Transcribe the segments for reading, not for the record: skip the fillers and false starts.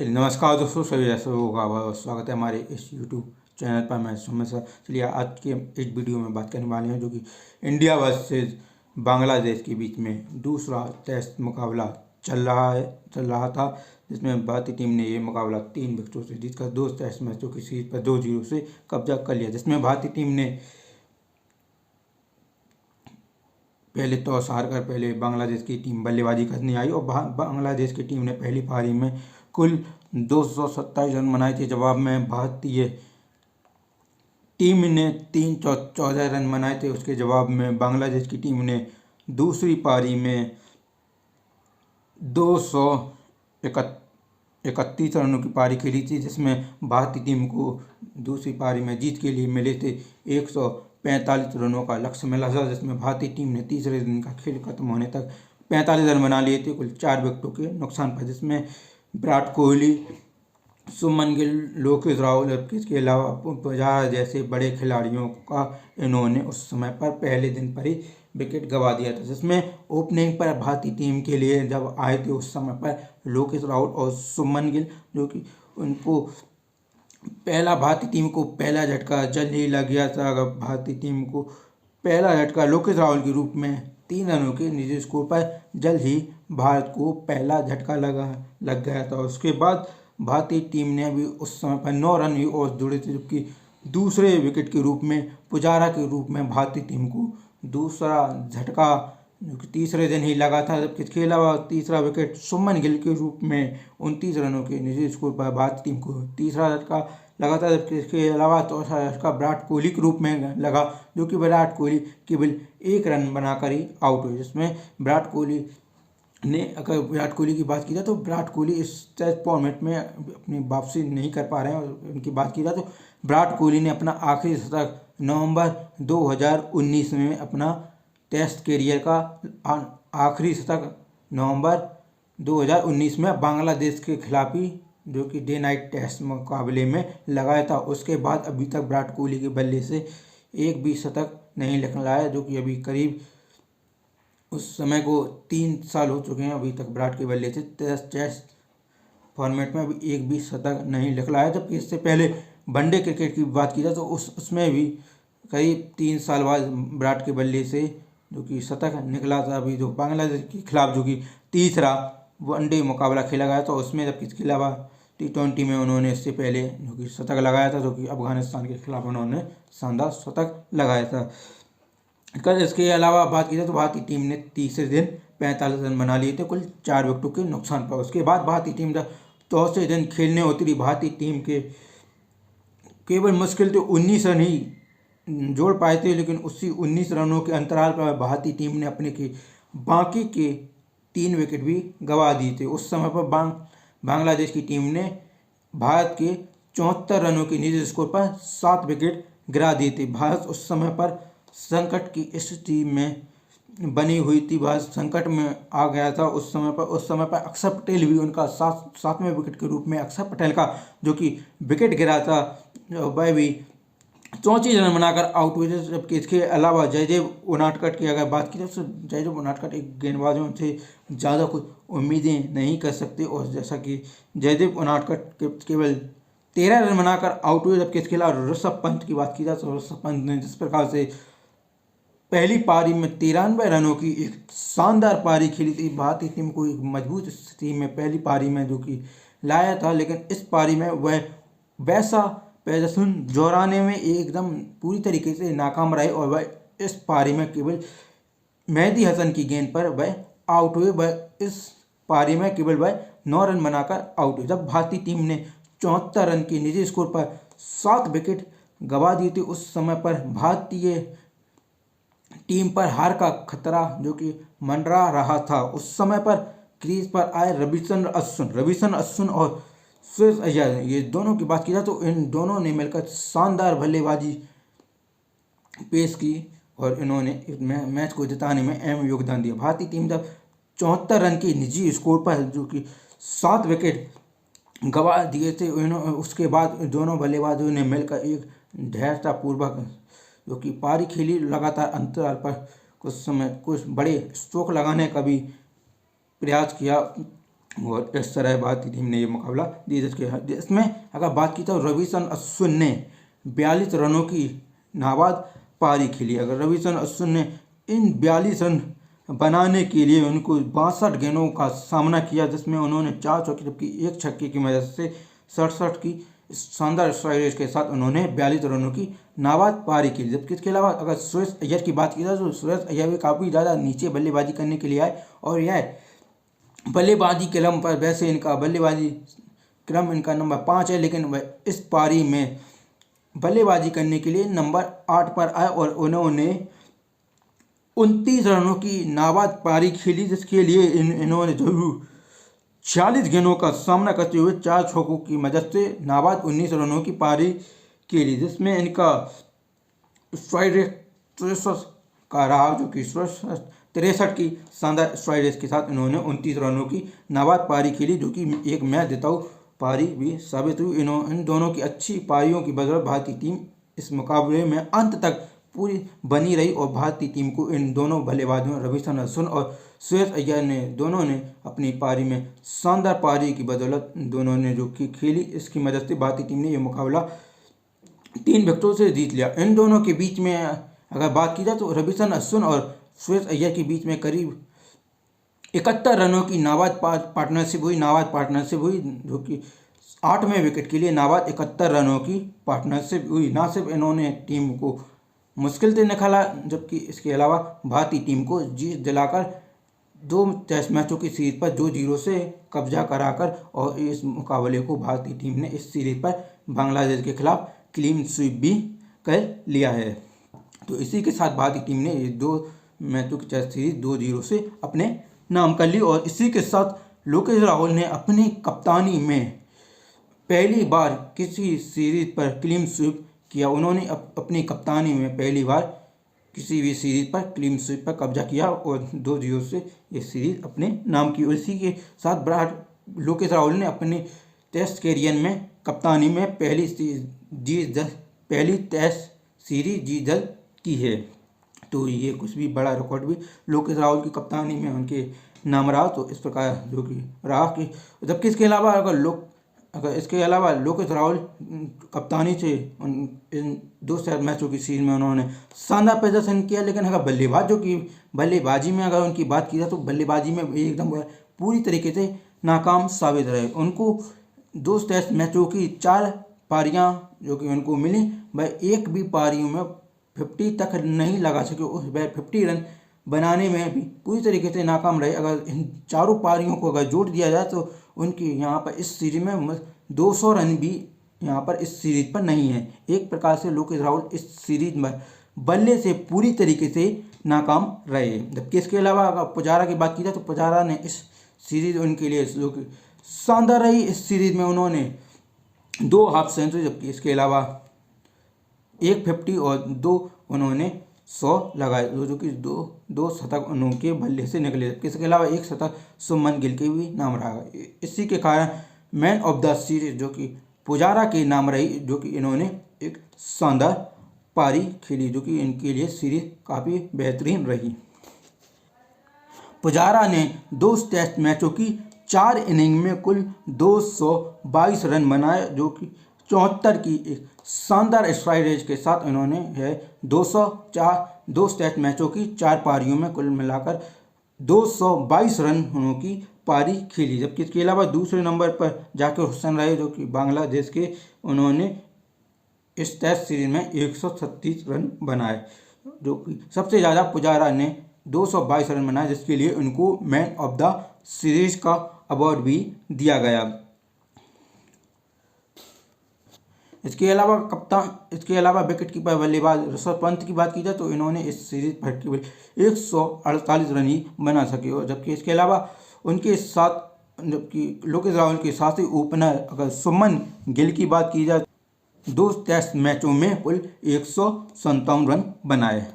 चलिए नमस्कार दोस्तों, सभी ऐसे होगा बहुत स्वागत है हमारे इस यूट्यूब चैनल पर। मैं सुमेश सर। चलिए आज के इस वीडियो में बात करने वाले हैं जो कि इंडिया वर्सेस बांग्लादेश के बीच में दूसरा टेस्ट मुकाबला चल रहा था, जिसमें भारतीय टीम ने ये मुकाबला 3 विकेटों से जीतकर 2 टेस्ट मैचों की सीरीज पर 2-0 से कब्जा कर लिया। जिसमें भारतीय टीम ने पहले टॉस हारकर पहले बांग्लादेश की टीम बल्लेबाजी करने आई और बांग्लादेश की टीम ने पहली पारी में कुल 227 रन बनाए थे। जवाब में भारतीय टीम ने 314 रन बनाए थे। उसके जवाब में बांग्लादेश की टीम ने दूसरी पारी में 231 रनों की पारी खेली थी, जिसमें भारतीय टीम को दूसरी पारी में जीत के लिए मिले थे 145 रनों का लक्ष्य मिला था, जिसमें भारतीय टीम ने तीसरे दिन का खेल खत्म होने तक 45 रन बना लिए थे कुल 4 विकेटों के नुकसान पर। जिसमें विराट कोहली, शुभमन गिल, लोकेश राहुल, इसके अलावा पुजारा जैसे बड़े खिलाड़ियों का इन्होंने उस समय पर पहले दिन पर ही विकेट गंवा दिया था। जिसमें ओपनिंग पर भारतीय टीम के लिए जब आए थे उस समय पर लोकेश राहुल और शुभमन गिल, जो कि उनको भारतीय टीम को पहला झटका जल्द ही लग गया था। अगर भारतीय टीम को पहला झटका लोकेश राहुल के रूप में 3 रनों के निजी स्कोर पर जल्द ही भारत को पहला झटका लग गया था। उसके बाद भारतीय टीम ने अभी उस समय पर 9 रन ही और जुड़े थे, जबकि दूसरे विकेट के रूप में पुजारा के रूप में भारतीय टीम को दूसरा झटका जो कि तीसरे दिन ही लगा था। जबकि इसके अलावा तीसरा विकेट शुभमन गिल के रूप में 29 रनों के निजी स्कोर पर भारतीय टीम को तीसरा झटका लगा था। जबकि इसके अलावा चौथा झटका विराट कोहली के रूप में लगा, जो कि विराट कोहली केवल 1 रन बनाकर ही आउट हुए। जिसमें विराट कोहली ने, अगर विराट कोहली की बात की जाए तो विराट कोहली इस टेस्ट फॉर्मेट में अपनी वापसी नहीं कर पा रहे हैं। और उनकी बात की जाए तो विराट कोहली ने अपना आखिरी शतक नवंबर 2019 में अपना टेस्ट कैरियर का आखिरी शतक नवंबर 2019 में बांग्लादेश के खिलाफ ही, जो कि डे नाइट टेस्ट मुकाबले में लगाया था। उसके बाद अभी तक विराट कोहली के बल्ले से एक भी शतक नहीं निकला है, जो कि अभी करीब उस समय को 3 साल हो चुके हैं। अभी तक विराट के बल्ले से टेस्ट फॉर्मेट में अभी एक भी शतक नहीं निकला है। जबकि इससे पहले वनडे क्रिकेट की बात की जाए तो उसमें भी करीब 3 साल बाद विराट के बल्ले से जो कि शतक निकला था। अभी जो बांग्लादेश के खिलाफ जो कि तीसरा वनडे मुकाबला खेला गया था उसमें, जबकि इसके अलावा T20 में उन्होंने इससे पहले जो कि शतक लगाया था, जो कि अफगानिस्तान के खिलाफ उन्होंने शानदार शतक लगाया था। इसके अलावा बात की जाए तो भारतीय टीम ने तीसरे दिन 45 रन बना लिए थे कुल 4 विकेटों के नुकसान पर। उसके बाद भारतीय टीम जब चौथे दिन खेलने उतरी, भारतीय टीम के केवल मुश्किल तो 19 रन ही जोड़ पाए थे, लेकिन उसी 19 रनों के अंतराल पर भारतीय टीम ने अपने के बाकी के 3 विकेट भी गंवा दिए थे। उस समय पर बांग्लादेश की टीम ने भारत के 74 रनों के निजी स्कोर पर 7 विकेट गिरा दिए थे। भारत उस समय पर संकट की स्थिति में बनी हुई थी, भारत संकट में आ गया था उस समय पर अक्षर पटेल भी उनका 7वें विकेट के रूप में अक्षर पटेल का जो कि विकेट गिरा था, वह भी 34 रन बनाकर आउट हुए थे। जबकि इसके अलावा जयदेव उनादकट की अगर बात की जाए तो जयदेव उनादकट एक गेंदबाजों से ज़्यादा कुछ उम्मीदें नहीं कर सकते, और जैसा कि जयदेव उनादकट केवल 13 रन बनाकर आउट हुए। जबकि इसके अलावा ऋषभ पंत की बात की जाए तो ऋषभ पंत ने जिस प्रकार से पहली पारी में 93 रनों की एक शानदार पारी खेली थी, भारतीय टीम को एक मजबूत स्थिति में पहली पारी में जो कि लाया था, लेकिन इस पारी में वह वैसा प्रदर्शन दोहराने में एकदम पूरी तरीके से नाकाम रहे और वह इस पारी में केवल मेहदी हसन की गेंद पर वह आउट हुए। वह इस पारी में केवल वह 9 रन बनाकर आउट हुए। जब भारतीय टीम ने 74 रन के निजी स्कोर पर 7 विकेट गंवा दिए थे, उस समय पर भारतीय टीम पर हार का खतरा जो कि मंडरा रहा था। उस समय पर क्रीज पर आए रविचंद्रन अश्विन और श्रेयस अय्यर, ये दोनों की बात की जाए तो इन दोनों ने मिलकर शानदार बल्लेबाजी पेश की और इन्होंने इस मैच को जिताने में अहम योगदान दिया। भारतीय टीम जब 74 रन के निजी स्कोर पर जो कि 7 विकेट गंवा दिए थे, उसके बाद दोनों बल्लेबाजों ने मिलकर एक धैर्यतापूर्वक जो कि पारी खेली, लगातार अंतराल पर कुछ बड़े स्ट्रोक लगाने का भी प्रयास किया। और इस तरह भारतीय टीम ने ये मुकाबला जीता। इसमें अगर बात की तो रविचंद्रन अश्विन ने 42 रनों की नाबाद पारी खेली। अगर रविचंद्रन अश्विन ने इन 42 रन बनाने के लिए उनको 62 गेंदों का सामना किया, जिसमें उन्होंने 4 चौके जबकि 1 छक्के की मदद से 67 की शानदार स्ट्राइक रेट के साथ उन्होंने 42 रनों की नाबाद पारी की। जबकि इसके अलावा अगर सुरेश अय्यर की बात की जाए तो सुरेश अय्यर भी काफ़ी ज़्यादा नीचे बल्लेबाजी करने के लिए आए और यह बल्लेबाजी क्रम पर वैसे इनका बल्लेबाजी क्रम इनका नंबर 5 है, लेकिन वह इस पारी में बल्लेबाजी करने के लिए नंबर 8 पर आए और उन्होंने 29 रनों की नाबाद पारी खेली, जिसके लिए इन्होंने जरूर 46 गेंदों का सामना करते हुए 4 छक्कों की मदद से नाबाद 19 रनों की पारी खेली, जिसमें इनका स्ट्राइक रेट 63 का रहा, जो कि 63 की शानदार स्ट्राइक रेट के साथ इन्होंने 29 रनों की नाबाद पारी खेली, जो कि एक मैच जिताऊ पारी भी साबित हुई। इन दोनों की अच्छी पारियों की बदौलत भारतीय टीम इस मुकाबले में अंत तक पूरी बनी रही और भारतीय टीम को इन दोनों बल्लेबाजों रविचंद्रन अश्विन और सुरेश अय्यर ने दोनों ने अपनी पारी में शानदार पारी की बदौलत दोनों ने जो कि खेली, इसकी मदद से भारतीय टीम ने यह मुकाबला 3 विकेटों से जीत लिया। इन दोनों के बीच में अगर बात की जाए तो रविचंद्रन अश्विन और सुरेश अय्यर के बीच में करीब 71 रनों की नाबाद पार्टनरशिप हुई, जो कि 8वें विकेट के लिए नाबाद 71 रनों की पार्टनरशिप हुई। ना सिर्फ इन्होंने टीम को मुश्किल से निकाला, जबकि इसके अलावा भारतीय टीम को जीत दिलाकर 2 टेस्ट मैचों की सीरीज पर 2-0 से कब्जा कराकर और इस मुकाबले को भारतीय टीम ने इस सीरीज पर बांग्लादेश के खिलाफ क्लीन स्वीप भी कर लिया है। तो इसी के साथ भारतीय टीम ने ये 2 मैचों की टेस्ट सीरीज 2-0 से अपने नाम कर ली और इसी के साथ लोकेश राहुल ने अपनी कप्तानी में पहली बार किसी सीरीज पर क्लीन स्वीप किया। उन्होंने अपनी कप्तानी में पहली बार किसी भी सीरीज पर क्लीन स्वीप पर कब्जा किया और 2-0 से ये सीरीज अपने नाम की। इसी के साथ लोकेश राहुल ने अपने टेस्ट कैरियर में कप्तानी में पहली टेस्ट सीरीज जीत दर्ज की है। तो ये कुछ भी बड़ा रिकॉर्ड भी लोकेश राहुल की कप्तानी में उनके नाम रहा। तो इस प्रकार जो कि रहा कि जबकि इसके अलावा अगर इसके अलावा लोकेश राहुल कप्तानी से इन 2 मैचों की सीरीज में उन्होंने शानदार प्रदर्शन किया, लेकिन अगर बल्लेबाजी में अगर उनकी बात की जाए तो बल्लेबाजी में एकदम पूरी तरीके से नाकाम साबित रहे। उनको 2 टेस्ट मैचों की 4 पारियां जो कि उनको मिली, वह एक भी पारियों में 50 तक नहीं लगा सके। वह 50 रन बनाने में भी पूरी तरीके से नाकाम रहे। अगर इन 4 पारियों को अगर जोड़ दिया जाए तो उनकी यहाँ पर इस सीरीज में 200 रन भी यहाँ पर इस सीरीज पर नहीं है। एक प्रकार से लोकेश राहुल इस सीरीज में बल्ले से पूरी तरीके से नाकाम रहे। जबकि इसके अलावा अगर पुजारा की बात की जाए तो पुजारा ने इस सीरीज उनके लिए जो कि शानदार रही। इस सीरीज में उन्होंने 2 हाफ सेंचुरी, जबकि इसके अलावा 1 50 और 2 उन्होंने 100 लगाए, जो कि दो शतक उनके बल्ले से निकले। इसके अलावा 1 शतक शुभमन गिल के भी नाम रहा। इसी के कारण मैन ऑफ द सीरीज जो कि पुजारा के नाम रही, जो कि इन्होंने एक शानदार पारी खेली, जो कि इनके लिए सीरीज काफ़ी बेहतरीन रही। पुजारा ने 2 टेस्ट मैचों की 4 इनिंग में कुल 222 रन बनाए, जो कि 74 की एक शानदार स्ट्राइक रेट के साथ इन्होंने 2 टेस्ट मैचों की 4 पारियों में कुल मिलाकर 222 रनों की पारी खेली। जबकि इसके अलावा दूसरे नंबर पर जाकिर हुसैन रहे, जो कि बांग्लादेश के। उन्होंने इस टेस्ट सीरीज में 136 रन बनाए, जो कि सबसे ज़्यादा पुजारा ने 222 रन बनाए, जिसके लिए उनको मैन ऑफ द सीरीज का अवार्ड भी दिया गया। इसके अलावा विकेट कीपर बल्लेबाज ऋषभ पंत की बात की जाए तो इन्होंने इस सीरीज पर केवल 148 रन ही बना सके। और जबकि इसके अलावा उनके साथ जबकि लोकेश राहुल के साथ ही ओपनर अगर शुभमन गिल की बात की जाए 2 टेस्ट मैचों में कुल 157 रन बनाए।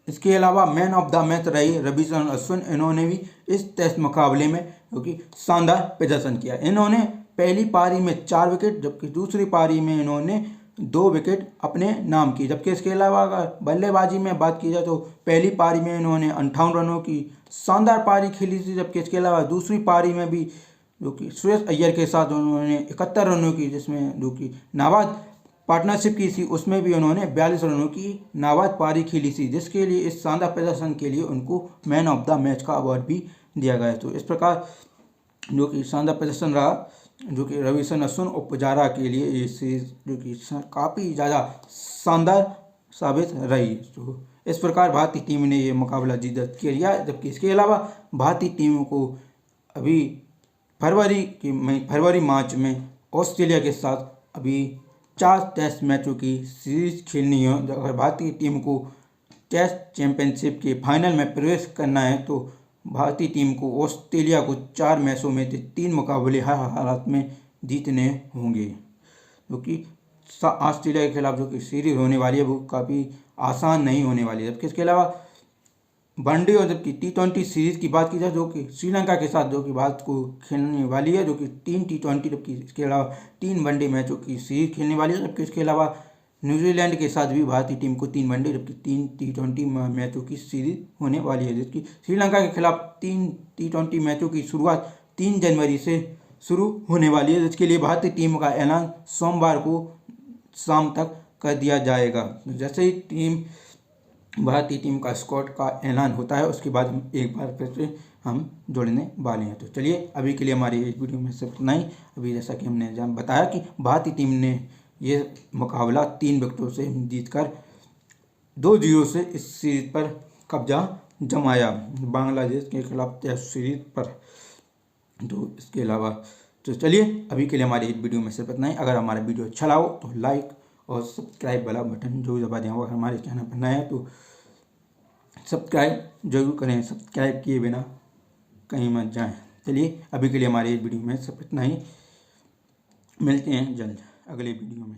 इसके अलावा मैन ऑफ द मैच रही रविचंद्रन अश्विन। इन्होंने भी इस टेस्ट मुकाबले में क्योंकि शानदार प्रदर्शन किया। इन्होंने पहली पारी में 4 विकेट, जबकि दूसरी पारी में इन्होंने 2 विकेट अपने नाम की। जबकि इसके अलावा अगर बल्लेबाजी में बात की जाए तो पहली पारी में इन्होंने 58 रनों की शानदार पारी खेली थी, जबकि इसके अलावा दूसरी पारी में भी जो कि श्रेयस अय्यर के साथ उन्होंने 71 रनों की, जिसमें जो कि नाबाद पार्टनरशिप की थी, उसमें भी उन्होंने 42 रनों की नाबाद पारी खेली थी, जिसके लिए इस शानदार प्रदर्शन के लिए उनको मैन ऑफ द मैच का अवार्ड भी दिया गया। तो इस प्रकार जो कि शानदार प्रदर्शन रहा जो कि रविचंद्रन अश्विन और पुजारा के लिए ये सीरीज जो कि काफ़ी ज़्यादा शानदार साबित रही। तो इस प्रकार भारतीय टीम ने ये मुकाबला जीत दर्ज किया, जबकि इसके अलावा भारतीय टीम को अभी फरवरी मार्च में ऑस्ट्रेलिया के साथ अभी 4 टेस्ट मैचों की सीरीज खेलनी है। अगर भारतीय टीम को टेस्ट चैंपियनशिप के फाइनल में प्रवेश करना है तो भारतीय टीम को ऑस्ट्रेलिया को 4 मैचों में से 3 मुकाबले हर हालत में जीतने होंगे, क्योंकि ऑस्ट्रेलिया के खिलाफ जो कि सीरीज होने वाली है वो काफ़ी आसान नहीं होने वाली है। जबकि इसके अलावा वनडे और जबकि T20 सीरीज की बात की जाए जो कि श्रीलंका के साथ जो कि भारत को खेलने वाली है, जो कि 3 T20 जबकि इसके अलावा 3 वनडे मैचों की सीरीज खेलने वाली है। जबकि इसके अलावा न्यूजीलैंड के साथ भी भारतीय टीम को 3 वनडे जबकि 3 T20 मैचों की सीरीज होने वाली है, जिसकी श्रीलंका के खिलाफ 3 T20 मैचों की शुरुआत 3 जनवरी से शुरू होने वाली है, जिसके लिए भारतीय टीम का ऐलान सोमवार को शाम तक कर दिया जाएगा। जैसे ही भारतीय टीम का स्क्वाड का ऐलान होता है उसके बाद हम एक बार फिर से हम जुड़ने वाले हैं। तो चलिए अभी के लिए हमारी इस वीडियो में सिर्फ इतना ही। अभी जैसा कि हमने बताया कि भारतीय टीम ने ये मुकाबला 3 विकेटों से जीतकर 2-0 से इस सीरीज पर कब्जा जमाया बांग्लादेश के खिलाफ टेस्ट सीरीज पर। तो इसके अलावा तो चलिए अभी के लिए हमारी इस वीडियो में सिर्फ इतना ही। अगर हमारा वीडियो अच्छा लगा तो लाइक और सब्सक्राइब वाला बटन जरूर दबा दें। अगर हमारे चैनल पर नए हैं तो सब्सक्राइब जरूर करें, सब्सक्राइब किए बिना कहीं मत जाएं। चलिए अभी के लिए हमारे इस वीडियो में सिर्फ इतना ही। मिलते हैं जल्द अगले वीडियो में।